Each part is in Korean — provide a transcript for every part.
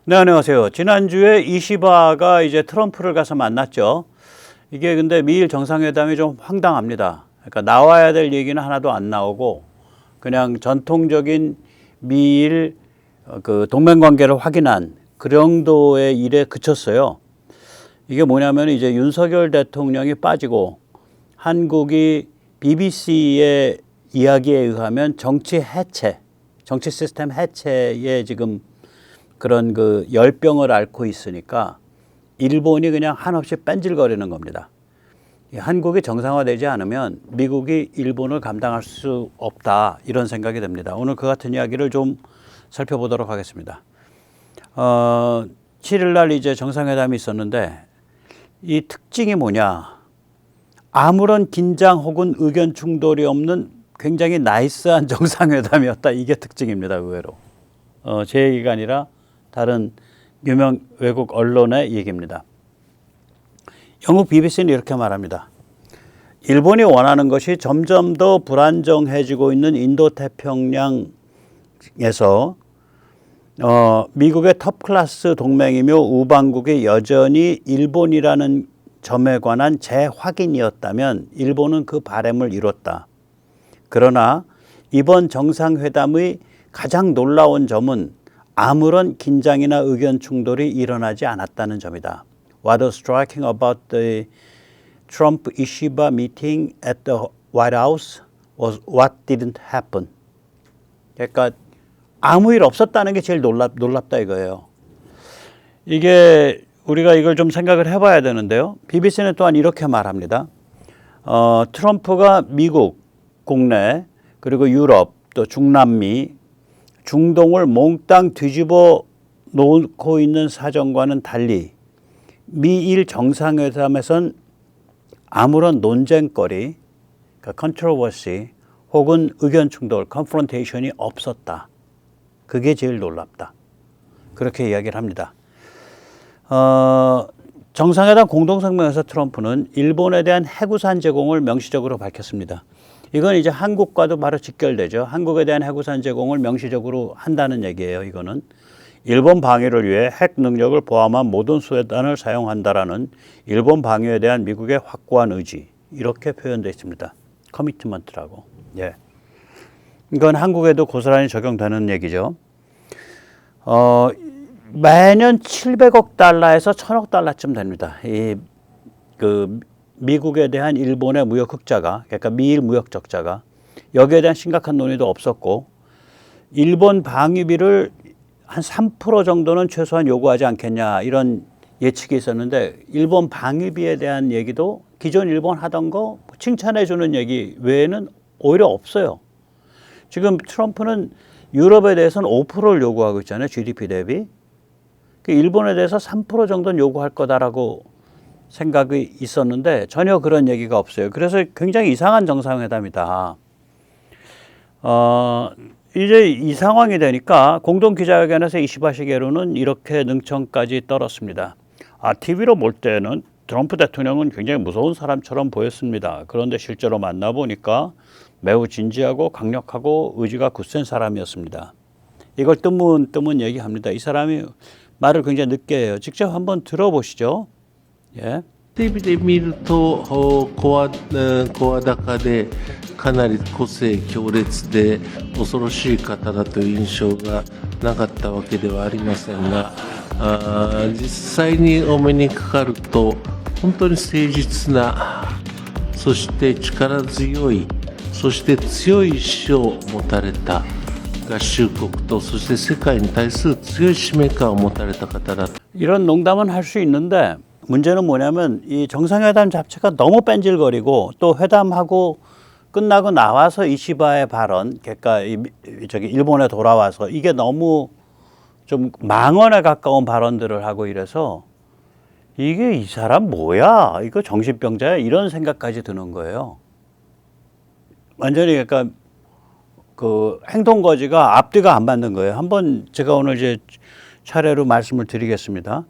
네, 안녕하세요. 지난주에 이시바가 이제 트럼프를 가서 만났죠. 이게 근데 미일 정상회담이 좀 황당합니다. 그러니까 나와야 될 얘기는 하나도 안 나오고 그냥 전통적인 미일 그 동맹 관계를 확인한 그 정도의 일에 그쳤어요. 이게 뭐냐면 이제 윤석열 대통령이 빠지고 한국이 BBC의 이야기에 의하면 정치 해체, 정치 시스템 해체에 지금 그런 그 열병을 앓고 있으니까 일본이 그냥 한없이 뺀질거리는 겁니다. 한국이 정상화되지 않으면 미국이 일본을 감당할 수 없다 이런 생각이 듭니다. 오늘 그 같은 이야기를 좀 살펴보도록 하겠습니다. 7일 날 이제 정상회담이 있었는데 이 특징이 뭐냐? 아무런 긴장 혹은 의견 충돌이 없는 굉장히 나이스한 정상회담이었다. 이게 특징입니다. 의외로. 제 얘기가 아니라 다른 유명 외국 언론의 얘기입니다. 영국 BBC는 이렇게 말합니다. 일본이 원하는 것이 점점 더 불안정해지고 있는 인도태평양에서 미국의 톱클래스 동맹이며 우방국이 여전히 일본이라는 점에 관한 재확인이었다면 일본은 그 바람을 이뤘다. 그러나 이번 정상회담의 가장 놀라운 점은 아무런 긴장이나 의견 충돌이 일어나지 않았다는 점이다. What was striking about the Trump-Ishiba meeting at the White House was what didn't happen. 그러니까 아무 일 없었다는 게 제일 놀랍다 이거예요. 이게 우리가 이걸 좀 생각을 해봐야 되는데요. BBC는 또한 이렇게 말합니다. 트럼프가 미국 국내 그리고 유럽 또 중남미 중동을 몽땅 뒤집어 놓고 있는 사정과는 달리 미일 정상회담에선 아무런 논쟁거리, 그러니까 컨트로버시 혹은 의견 충돌, 컨프런테이션이 없었다. 그게 제일 놀랍다. 그렇게 이야기를 합니다. 정상회담 공동성명에서 트럼프는 일본에 대한 해구산 제공을 명시적으로 밝혔습니다. 이건 이제 한국과도 바로 직결되죠. 한국에 대한 해구산 제공을 명시적으로 한다는 얘기예요. 이거는 일본 방위를 위해 핵 능력을 포함한 모든 수단을 사용한다라는 일본 방위에 대한 미국의 확고한 의지 이렇게 표현되어 있습니다. 커미트먼트라고. 예. 이건 한국에도 고스란히 적용되는 얘기죠. 매년 700억 달러에서 1000억 달러쯤 됩니다. 미국에 대한 일본의 무역 흑자가, 그러니까 미일 무역 적자가 여기에 대한 심각한 논의도 없었고 일본 방위비를 한 3% 정도는 최소한 요구하지 않겠냐 이런 예측이 있었는데 일본 방위비에 대한 얘기도 기존 일본 하던 거 칭찬해 주는 얘기 외에는 오히려 없어요. 지금 트럼프는 유럽에 대해서는 5%를 요구하고 있잖아요. GDP 대비. 일본에 대해서 3% 정도는 요구할 거다라고 생각이 있었는데 전혀 그런 얘기가 없어요. 그래서 굉장히 이상한 정상회담이다. 이제 이 상황이 되니까 공동기자회견에서 이시바 시게루는 이렇게 능청까지 떨었습니다. TV로 볼 때는 트럼프 대통령은 굉장히 무서운 사람처럼 보였습니다. 그런데 실제로 만나보니까 매우 진지하고 강력하고 의지가 굳센 사람이었습니다. 이걸 뜨문 얘기합니다. 이 사람이 말을 굉장히 늦게 해요. 직접 한번 들어보시죠. 예. テレビで見ると声高でかなり個性強烈で恐ろしい方だという印象がなかったわけではありませんが実際にお目にかかると本当に誠実なそして力強いそして強い意志を持たれた合衆国とそして世界に対する強い使命感を持たれた方だ 이런 농담은 할 수 있는데 문제는 뭐냐면 이 정상회담 자체가 너무 뺀질거리고 또 회담하고 끝나고 나와서 이시바의 발언, 그러니까 일본에 돌아와서 이게 너무 좀 망언에 가까운 발언들을 하고 이래서 이게 이 사람 뭐야? 이거 정신병자야? 이런 생각까지 드는 거예요. 완전히 그러니까 그 행동거지가 앞뒤가 안 맞는 거예요. 한번 제가 오늘 이제 차례로 말씀을 드리겠습니다.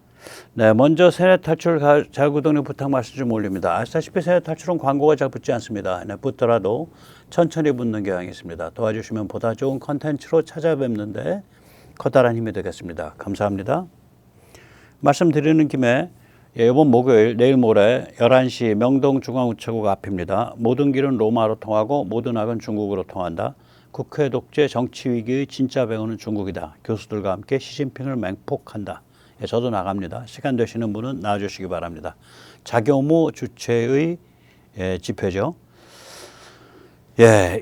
네, 먼저 세넷 탈출 자유구독료 부탁 말씀 좀 올립니다. 아시다시피 세넷 탈출은 광고가 잘 붙지 않습니다. 네, 붙더라도 천천히 붙는 경향이 있습니다. 도와주시면 보다 좋은 컨텐츠로 찾아뵙는데 커다란 힘이 되겠습니다. 감사합니다. 말씀드리는 김에 이번 목요일 내일 모레 11시 명동중앙우체국 앞입니다. 모든 길은 로마로 통하고 모든 악은 중국으로 통한다. 국회 독재 정치 위기의 진짜 배후는 중국이다. 교수들과 함께 시진핑을 맹폭한다. 저도 나갑니다. 시간 되시는 분은 나와주시기 바랍니다. 자교무 주최의 집회죠.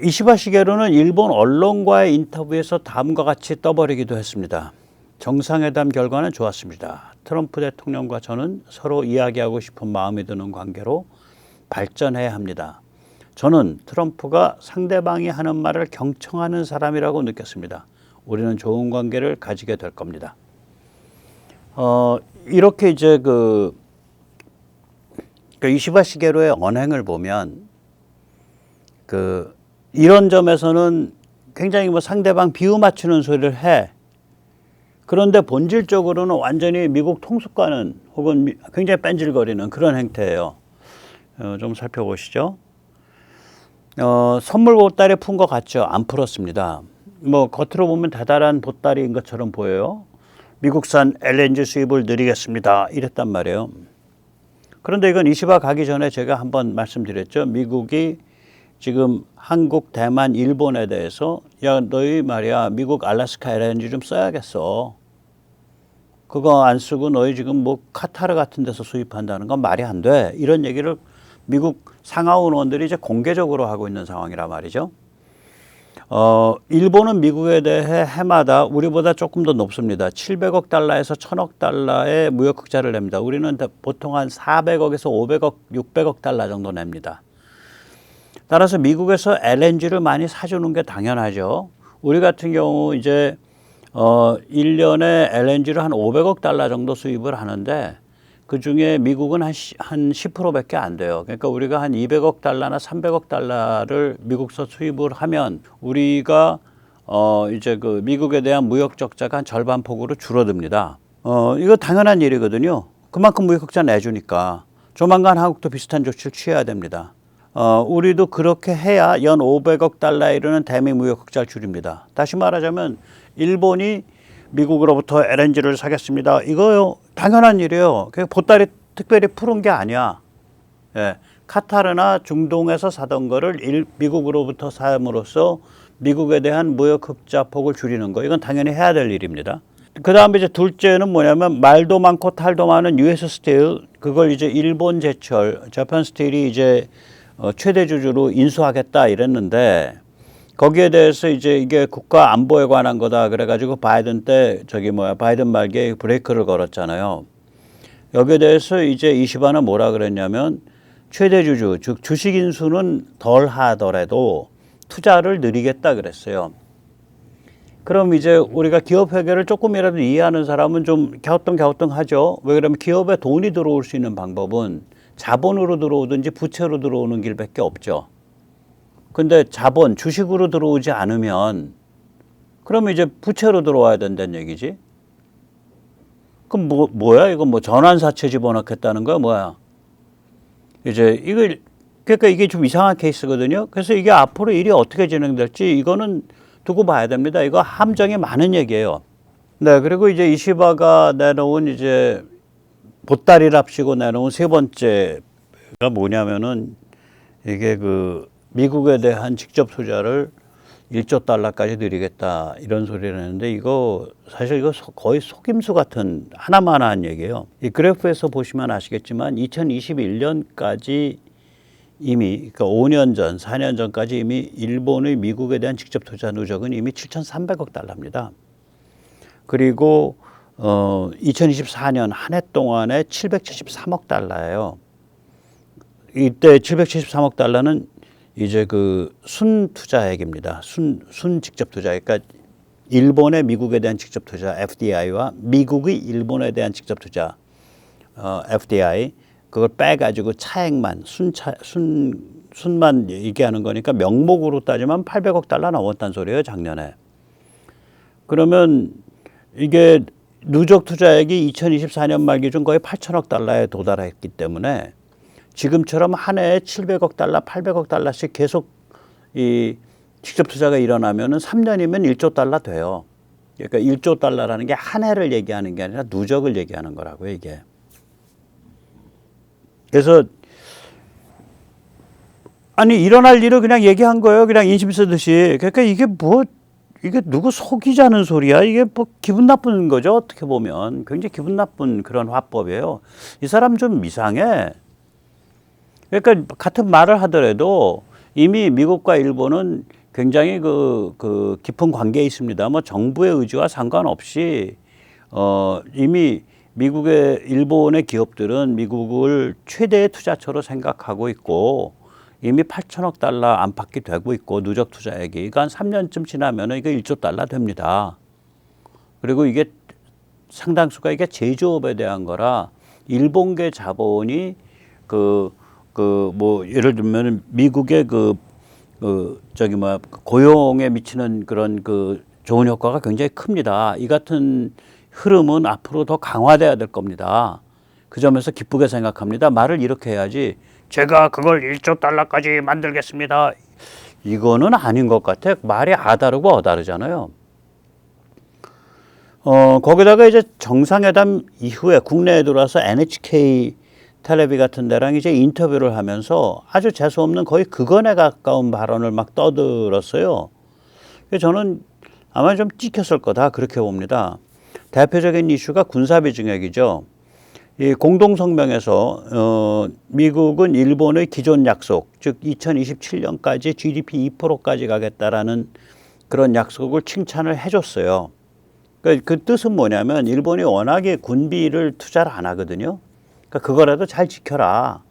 이시바 시게루는 일본 언론과의 인터뷰에서 다음과 같이 떠버리기도 했습니다. 정상회담 결과는 좋았습니다. 트럼프 대통령과 저는 서로 이야기하고 싶은 마음이 드는 관계로 발전해야 합니다. 저는 트럼프가 상대방이 하는 말을 경청하는 사람이라고 느꼈습니다. 우리는 좋은 관계를 가지게 될 겁니다. 이렇게 이제 이시바 시게루의 언행을 보면 이런 점에서는 굉장히 상대방 비유 맞추는 소리를 해. 그런데 본질적으로는 완전히 미국 통수과는 혹은 굉장히 뺀질거리는 그런 행태예요. 좀 살펴보시죠. 선물 보따리 푼 것 같죠? 안 풀었습니다. 겉으로 보면 대단한 보따리인 것처럼 보여요. 미국산 LNG 수입을 늘리겠습니다. 이랬단 말이에요. 그런데 이건 이시바 가기 전에 제가 한번 말씀드렸죠. 미국이 지금 한국, 대만, 일본에 대해서 야 너희 말이야 미국 알래스카 LNG 좀 써야겠어. 그거 안 쓰고 너희 지금 카타르 같은 데서 수입한다는 건 말이 안 돼. 이런 얘기를 미국 상하원원들이 이제 공개적으로 하고 있는 상황이란 말이죠. 일본은 미국에 대해 해마다 우리보다 조금 더 높습니다. 700억 달러에서 1000억 달러의 무역 흑자를 냅니다. 우리는 보통 한 400억에서 500억, 600억 달러 정도 냅니다. 따라서 미국에서 LNG를 많이 사주는 게 당연하죠. 우리 같은 경우 이제 1년에 LNG를 한 500억 달러 정도 수입을 하는데 그중에 미국은 한 10%밖에 안 돼요. 그러니까 우리가 한 200억 달러나 300억 달러를 미국서 수입을 하면 우리가 이제 미국에 대한 무역 적자가 한 절반 폭으로 줄어듭니다. 이거 당연한 일이거든요. 그만큼 무역 흑자 내주니까 조만간 한국도 비슷한 조치를 취해야 됩니다. 우리도 그렇게 해야 연 500억 달러에 이르는 대미 무역 흑자를 줄입니다. 다시 말하자면 일본이 미국으로부터 LNG를 사겠습니다. 이거요 당연한 일이에요. 보따리 특별히 푸른 게 아니야. 카타르나 중동에서 사던 거를 미국으로부터 사함으로써 미국에 대한 무역 흑자 폭을 줄이는 거. 이건 당연히 해야 될 일입니다. 그 다음에 이제 둘째는 뭐냐면 말도 많고 탈도 많은 US 스틸. 그걸 이제 일본 제철, 자판 스틸이 이제 최대 주주로 인수하겠다 이랬는데 거기에 대해서 이제 이게 국가 안보에 관한 거다 그래가지고 바이든 때 바이든 말기에 브레이크를 걸었잖아요. 여기에 대해서 이제 이시바는 뭐라 그랬냐면 최대 주주, 즉 주식 인수는 덜 하더라도 투자를 늘리겠다 그랬어요. 그럼 이제 우리가 기업 회계를 조금이라도 이해하는 사람은 좀 갸우뚱하죠. 왜 그러면 기업에 돈이 들어올 수 있는 방법은 자본으로 들어오든지 부채로 들어오는 길밖에 없죠. 근데 자본, 주식으로 들어오지 않으면 그러면 이제 부채로 들어와야 된다는 얘기지. 그럼 뭐야? 이거 전환사채 집어넣겠다는 거야? 뭐야? 이제 그러니까 이게 좀 이상한 케이스거든요. 그래서 이게 앞으로 일이 어떻게 진행될지 이거는 두고 봐야 됩니다. 이거 함정이 많은 얘기예요. 네, 그리고 이제 이시바가 내놓은 이제 보따리랍시고 내놓은 세 번째가 뭐냐면은 이게 미국에 대한 직접 투자를 1조 달러까지 늘리겠다 이런 소리를 했는데 사실 이거 거의 속임수 같은 하나만한 얘기예요. 이 그래프에서 보시면 아시겠지만 2021년까지 이미 그러니까 5년 전, 4년 전까지 이미 일본의 미국에 대한 직접 투자 누적은 이미 7,300억 달러입니다. 그리고 2024년 한 해 동안에 773억 달러예요. 이때 773억 달러는 이제 순 투자액입니다. 순 직접 투자. 그러니까 일본의 미국에 대한 직접 투자 FDI와 미국의 일본에 대한 직접 투자 FDI 그걸 빼가지고 차액만 순만 얘기하는 거니까 명목으로 따지면 800억 달러 넘었다는 소리예요 작년에. 그러면 이게 누적 투자액이 2024년 말 기준 거의 8천억 달러에 도달했기 때문에 지금처럼 한 해에 700억 달러, 800억 달러씩 계속 이 직접 투자가 일어나면은 3년이면 1조 달러 돼요. 그러니까 1조 달러라는 게 한 해를 얘기하는 게 아니라 누적을 얘기하는 거라고요, 이게. 그래서 아니 일어날 일을 그냥 얘기한 거예요. 그냥 인심 쓰듯이. 그러니까 이게 누구 속이자는 소리야. 이게 뭐 기분 나쁜 거죠. 어떻게 보면 굉장히 기분 나쁜 그런 화법이에요. 이 사람 좀 이상해. 그러니까 같은 말을 하더라도 이미 미국과 일본은 굉장히 그 깊은 관계에 있습니다. 뭐 정부의 의지와 상관없이 이미 미국의 일본의 기업들은 미국을 최대의 투자처로 생각하고 있고 이미 8천억 달러 안팎이 되고 있고 누적 투자액이 그러니까 한 3년쯤 지나면은 이게 1조 달러 됩니다. 그리고 이게 상당수가 이게 제조업에 대한 거라 일본계 자본이 뭐 예를 들면 미국의 고용에 미치는 그런 좋은 효과가 굉장히 큽니다. 이 같은 흐름은 앞으로 더 강화돼야 될 겁니다. 그 점에서 기쁘게 생각합니다. 말을 이렇게 해야지 제가 그걸 1조 달러까지 만들겠습니다. 이거는 아닌 것 같아. 말이 아다르고 어다르잖아요. 거기다가 이제 정상회담 이후에 국내에 들어와서 NHK 텔레비 같은 데랑 이제 인터뷰를 하면서 아주 재수없는 거의 극언에 가까운 발언을 막 떠들었어요. 저는 아마 좀 찍혔을 거다 그렇게 봅니다. 대표적인 이슈가 군사비 증액이죠. 이 공동성명에서 미국은 일본의 기존 약속, 즉 2027년까지 GDP 2%까지 가겠다라는 그런 약속을 칭찬을 해줬어요. 그 뜻은 뭐냐면 일본이 워낙에 군비를 투자를 안 하거든요. 그러니까 그거라도 잘 지켜라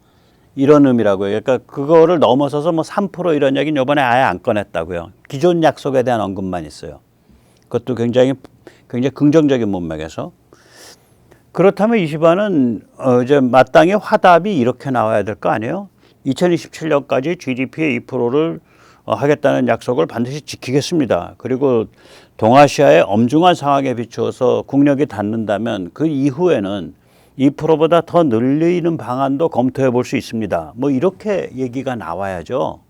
이런 의미라고요. 그러니까 그거를 넘어서서 뭐 3% 이런 얘기는 이번에 아예 안 꺼냈다고요. 기존 약속에 대한 언급만 있어요. 그것도 굉장히 긍정적인 문맥에서. 그렇다면 이 시바는 이제 마땅히 화답이 이렇게 나와야 될 거 아니에요? 2027년까지 GDP의 2%를 하겠다는 약속을 반드시 지키겠습니다. 그리고 동아시아의 엄중한 상황에 비추어서 국력이 닿는다면 그 이후에는 2%보다 더 늘리는 방안도 검토해 볼 수 있습니다. 뭐 이렇게 얘기가 나와야죠.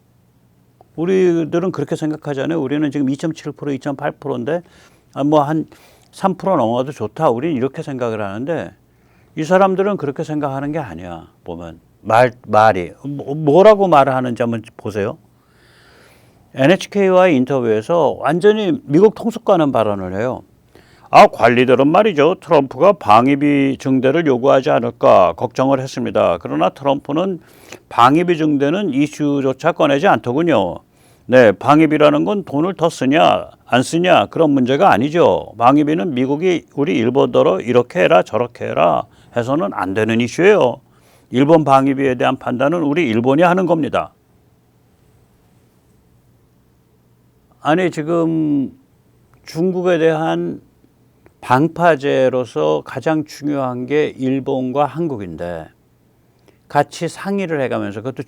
우리들은 그렇게 생각하잖아요. 우리는 지금 2.7%, 2.8%인데 뭐 한 3% 넘어도 좋다. 우리는 이렇게 생각을 하는데 이 사람들은 그렇게 생각하는 게 아니야. 보면 말이 뭐라고 말을 하는지 한번 보세요. NHK와의 인터뷰에서 완전히 미국 통수가는 발언을 해요. 관리들은 말이죠. 트럼프가 방위비 증대를 요구하지 않을까 걱정을 했습니다. 그러나 트럼프는 방위비 증대는 이슈조차 꺼내지 않더군요. 네, 방위비라는 건 돈을 더 쓰냐 안 쓰냐 그런 문제가 아니죠. 방위비는 미국이 우리 일본더러 이렇게 해라 저렇게 해라 해서는 안 되는 이슈예요. 일본 방위비에 대한 판단은 우리 일본이 하는 겁니다. 아니 지금 중국에 대한 방파제로서 가장 중요한 게 일본과 한국인데 같이 상의를 해가면서 그것도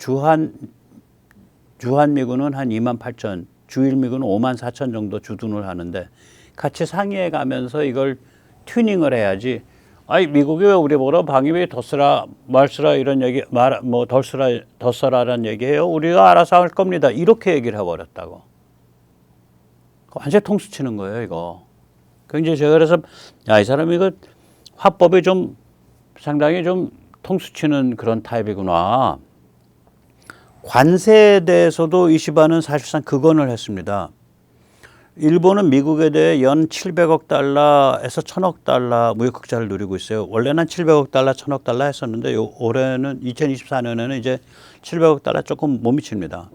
주한미군은 한 28,000, 주일미군은 54,000 정도 주둔을 하는데 같이 상의해 가면서 이걸 튜닝을 해야지. 미국이 왜 우리 보러 방위비 더 쓰라, 말 쓰라 이런 얘기, 덜 쓰라, 더 써라라는 얘기해요. 우리가 알아서 할 겁니다. 이렇게 얘기를 해버렸다고. 완전 통수 치는 거예요, 이거. 굉장히 제가 그래서 이 사람이 이거 화법이 좀 상당히 좀 통수 치는 그런 타입이구나. 관세에 대해서도 이시바는 사실상 극언을 했습니다. 일본은 미국에 대해 연 700억 달러에서 1000억 달러 무역 흑자를 누리고 있어요. 원래는 700억 달러, 1000억 달러 했었는데 올해는 2024년에는 이제 700억 달러 조금 못 미칩니다.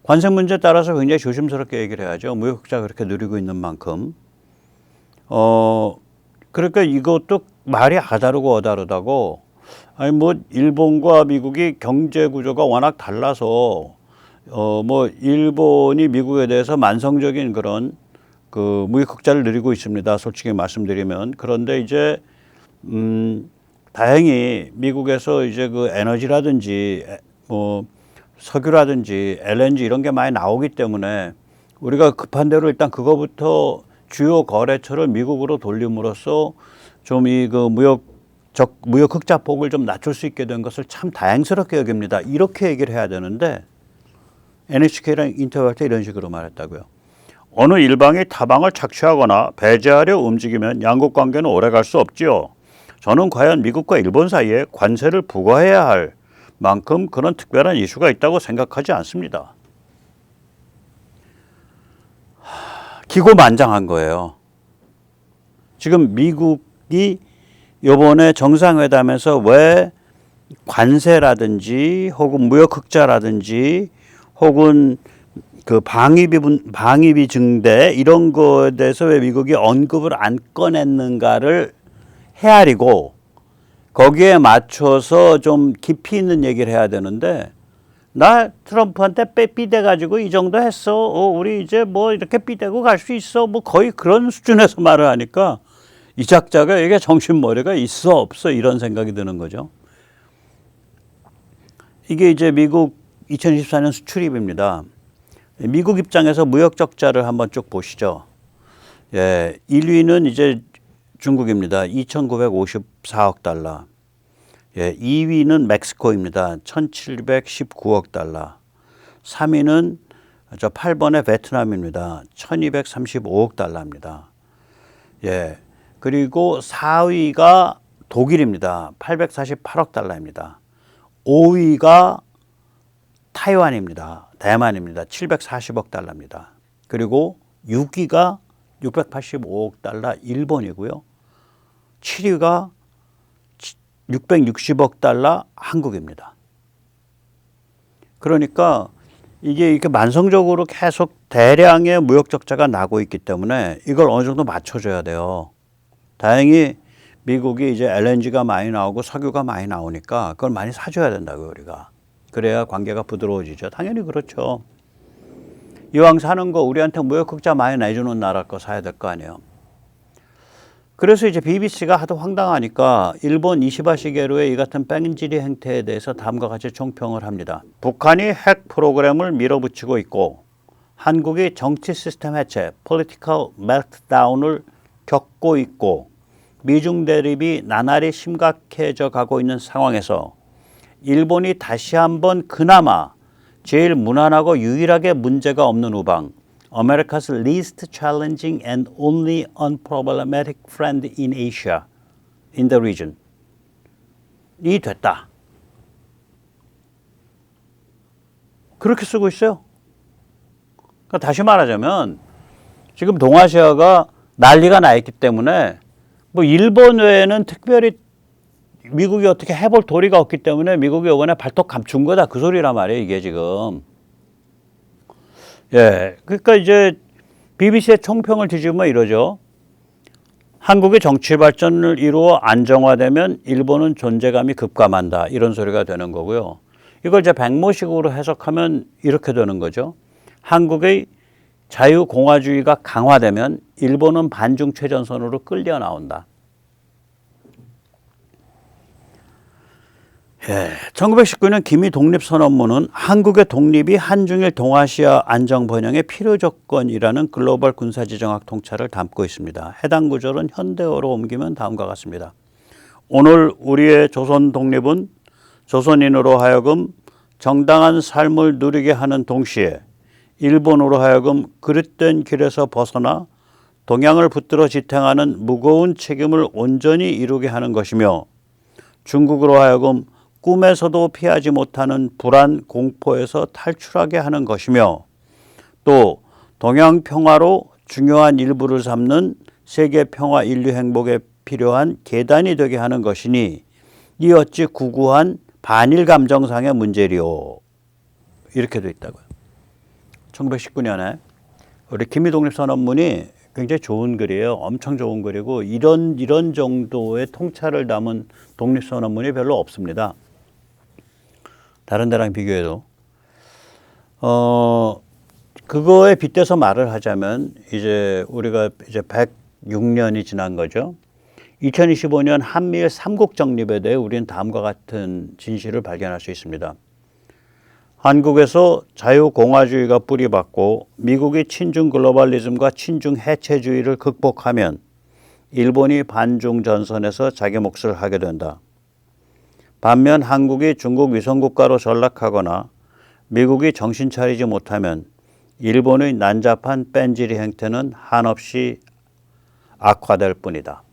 관세 문제에 따라서 굉장히 조심스럽게 얘기를 해야죠. 무역 흑자 그렇게 누리고 있는 만큼. 그러니까 이것도 말이 아다르고 어다르다고. 일본과 미국이 경제 구조가 워낙 달라서 일본이 미국에 대해서 만성적인 그런 무역 흑자를 누리고 있습니다. 솔직히 말씀드리면. 그런데 이제 다행히 미국에서 이제 에너지라든지 석유라든지 LNG 이런 게 많이 나오기 때문에 우리가 급한 대로 일단 그거부터 주요 거래처를 미국으로 돌림으로써 좀 무역 흑자 폭을 좀 낮출 수 있게 된 것을 참 다행스럽게 여깁니다. 이렇게 얘기를 해야 되는데 NHK랑 인터뷰할 때 이런 식으로 말했다고요. 어느 일방이 타방을 착취하거나 배제하려 움직이면 양국 관계는 오래갈 수 없지요. 저는 과연 미국과 일본 사이에 관세를 부과해야 할 만큼 그런 특별한 이슈가 있다고 생각하지 않습니다. 기고만장한 거예요. 지금 미국이 이번에 정상회담에서 왜 관세라든지 혹은 무역 흑자라든지 혹은 그 방위비 증대 이런 거에 대해서 왜 미국이 언급을 안 꺼냈는가를 헤아리고 거기에 맞춰서 좀 깊이 있는 얘기를 해야 되는데 나 트럼프한테 삐대가지고 이 정도 했어. 우리 이제 뭐 이렇게 삐대고 갈 수 있어. 뭐 거의 그런 수준에서 말을 하니까 이 작자가 이게 정신머리가 있어 없어 이런 생각이 드는 거죠. 이게 이제 미국 2024년 수출입입니다. 미국 입장에서 무역 적자를 한번 쭉 보시죠. 예, 1위는 이제 중국입니다. 2,954억 달러. 예, 2위는 멕시코입니다. 1,719억 달러. 3위는 저 8번의 베트남입니다. 1,235억 달러입니다. 예, 그리고 4위가 독일입니다. 848억 달러입니다. 5위가 타이완입니다. 대만입니다. 740억 달러입니다. 그리고 6위가 685억 달러 일본이고요. 7위가 660억 달러 한국입니다. 그러니까 이게 이렇게 만성적으로 계속 대량의 무역 적자가 나고 있기 때문에 이걸 어느 정도 맞춰줘야 돼요. 다행히 미국이 이제 LNG가 많이 나오고 석유가 많이 나오니까 그걸 많이 사줘야 된다고요, 우리가. 그래야 관계가 부드러워지죠. 당연히 그렇죠. 이왕 사는 거 우리한테 무역 흑자 많이 내주는 나라 거 사야 될 거 아니에요. 그래서 이제 BBC가 하도 황당하니까 일본 이시바 시게루의 이 같은 뺑질이 행태에 대해서 다음과 같이 총평을 합니다. 북한이 핵 프로그램을 밀어붙이고 있고 한국이 정치 시스템 해체, political meltdown을 겪고 있고 미중 대립이 나날이 심각해져 가고 있는 상황에서 일본이 다시 한번 그나마 제일 무난하고 유일하게 문제가 없는 우방 America's least challenging and only unproblematic friend in Asia, in the region 이 됐다. 그렇게 쓰고 있어요. 그러니까 다시 말하자면 지금 동아시아가 난리가 나 있기 때문에 뭐 일본 외에는 특별히 미국이 어떻게 해볼 도리가 없기 때문에 미국이 이번에 발톱 감춘 거다 그 소리란 말이에요 이게 지금. 예, 그러니까 이제 BBC의 총평을 뒤집으면 이러죠. 한국의 정치 발전을 이루어 안정화되면 일본은 존재감이 급감한다 이런 소리가 되는 거고요. 이걸 이제 백모식으로 해석하면 이렇게 되는 거죠. 한국의 자유공화주의가 강화되면 일본은 반중 최전선으로 끌려 나온다. 예, 1919년 기미 독립선언문은 한국의 독립이 한중일 동아시아 안정 번영의 필요 조건이라는 글로벌 군사지정학 통찰을 담고 있습니다. 해당 구절은 현대어로 옮기면 다음과 같습니다. 오늘 우리의 조선 독립은 조선인으로 하여금 정당한 삶을 누리게 하는 동시에 일본으로 하여금 그릇된 길에서 벗어나 동양을 붙들어 지탱하는 무거운 책임을 온전히 이루게 하는 것이며 중국으로 하여금 꿈에서도 피하지 못하는 불안, 공포에서 탈출하게 하는 것이며 또 동양 평화로 중요한 일부를 삼는 세계 평화 인류 행복에 필요한 계단이 되게 하는 것이니 이 어찌 구구한 반일 감정상의 문제리오. 이렇게 돼 있다고요. 1919년에 우리 기미독립선언문이 굉장히 좋은 글이에요. 엄청 좋은 글이고 이런 정도의 통찰을 담은 독립선언문이 별로 없습니다. 다른 데랑 비교해도. 그거에 빗대서 말을 하자면 이제 우리가 이제 106년이 지난 거죠. 2025년 한미일 삼국 정립에 대해 우리는 다음과 같은 진실을 발견할 수 있습니다. 한국에서 자유공화주의가 뿌리박고 미국이 친중 글로벌리즘과 친중 해체주의를 극복하면 일본이 반중 전선에서 자기 몫을 하게 된다. 반면 한국이 중국 위성국가로 전락하거나 미국이 정신 차리지 못하면 일본의 난잡한 뺀질이 행태는 한없이 악화될 뿐이다.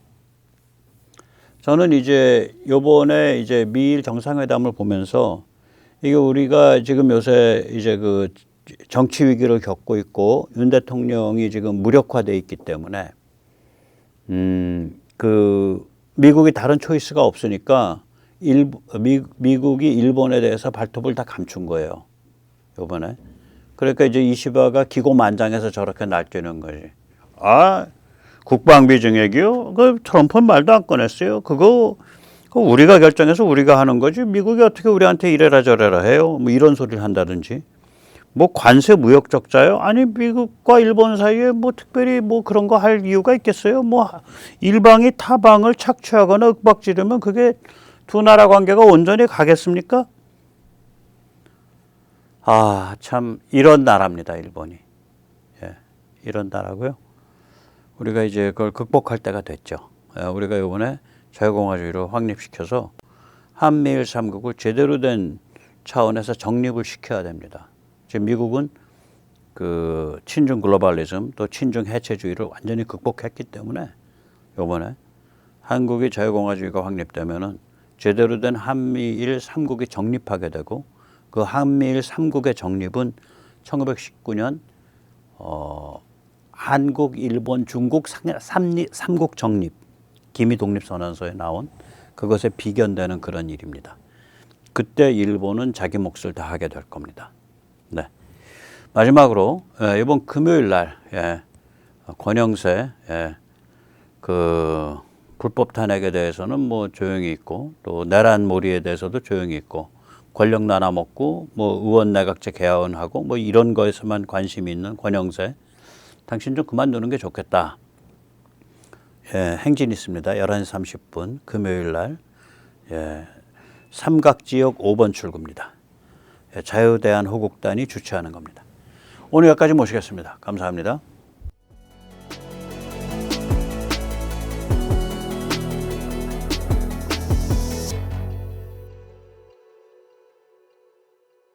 저는 이제 요번에 이제 미일 정상회담을 보면서 이게 우리가 지금 요새 이제 그 정치 위기를 겪고 있고 윤 대통령이 지금 무력화돼 있기 때문에 그 미국이 다른 초이스가 없으니까 미국이 일본에 대해서 발톱을 다 감춘 거예요. 요번에. 그러니까 이제 이시바가 기고만장해서 저렇게 날뛰는 거지. 아, 국방비 증액이요? 그 트럼프는 말도 안 꺼냈어요. 그거 우리가 결정해서 우리가 하는 거지. 미국이 어떻게 우리한테 이래라 저래라 해요. 뭐 이런 소리를 한다든지. 뭐 관세 무역 적자요? 아니 미국과 일본 사이에 뭐 특별히 뭐 그런 거 할 이유가 있겠어요? 뭐 일방이 타방을 착취하거나 윽박지르면 그게 두 나라 관계가 온전히 가겠습니까? 아, 참 이런 나라입니다, 일본이. 예, 이런 나라고요. 우리가 이제 그걸 극복할 때가 됐죠. 예, 우리가 이번에 자유공화주의로 확립시켜서 한미일 삼국을 제대로 된 차원에서 정립을 시켜야 됩니다. 지금 미국은 그 친중 글로벌리즘 또 친중 해체주의를 완전히 극복했기 때문에 이번에 한국이 자유공화주의가 확립되면은 제대로 된 한미일 삼국이 정립하게 되고 그 한미일 삼국의 정립은 1919년 한국, 일본, 중국 삼국 정립 기미 독립선언서에 나온 그것에 비견되는 그런 일입니다. 그때 일본은 자기 몫을 다하게 될 겁니다. 네. 마지막으로 이번 금요일 날 권영세 그 불법 탄핵에 대해서는 뭐 조용히 있고 또 내란 몰이에 대해서도 조용히 있고 권력 나눠 먹고 뭐 의원 내각제 개헌하고 뭐 이런 거에서만 관심이 있는 권영세, 당신 좀 그만두는 게 좋겠다. 행진 있습니다. 11시 30분 금요일 날 삼각지역 5번 출구입니다. 자유대한호국단이 주최하는 겁니다. 오늘 여기까지 모시겠습니다. 감사합니다.